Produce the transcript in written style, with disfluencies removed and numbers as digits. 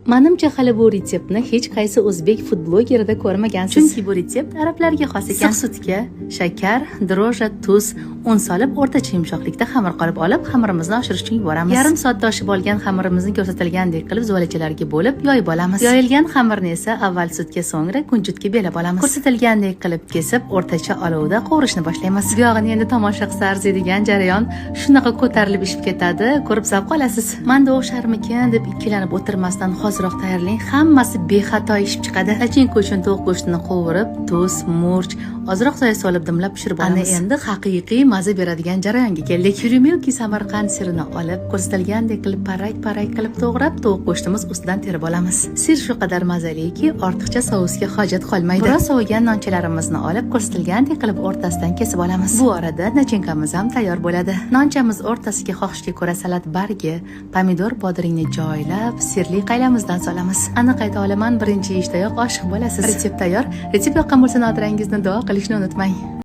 Menimcha hali bu retseptni hech qaysi o'zbek food blogerida ko'rmagansiz. Chunki bu retsept arablarga xos ekan. Issiq sutga shakar, droja, tuz, un solib o'rtacha yumshoqlikda xamir qilib olib, xamirimizni oshirish uchun yuboramiz. Yarim soatda oshib olgan xamirimizni ko'rsatilgandek qilib zuvalachalarga bo'lib yoyib olamiz. Yoyilgan xamirni esa avval sutga, so'ngra kunjutga belab olamiz. Ko'rsatilgandek qilib kesib, o'rtacha olovda qovurishni boshlaymiz. Buyog'ini endi tomosha qilsa arziydigan jarayon shunaqa ko'tarilib ishib ketadi, ko'rib zavq olasiz. Menda o'xsharmikin deb ikkilanib o'tirmasdan hoziroq tayyorlang, hammasi bexato ishib chiqadi. Nachinka uchun tovuq go'shtini qovurib, tuz, murch, ozroq soya solib dimlab pishirib olamiz. Ana endi haqiqiy maza beradigan jarayonga keldik. Yurimilki Samarqand sirini olib, ko'rsatilgandek qilib parak qilib to'g'rab, tovuq go'shtimiz ustidan terib olamiz. Sir shu qadar mazaliki, ortiqcha sousga hojat qolmaydi. Biroz sovigan nonchalarimizni olib, ko'rsatilgandek qilib o'rtasidan kesib olamiz. Bu orada nachinkamiz ham tayyor bo'ladi. Nonchamiz o'rtasiga xohishga ko'ra salat bargi, pomidor bodringni joylab, sirli qaylamizdan solamiz. Aniq ayta olaman, birinchi yeyishdayoq oshiq bo'lasiz. Retsept tayyor. Retsept yoqqan bo'lsa, notirangizni duo qilishni unutmang.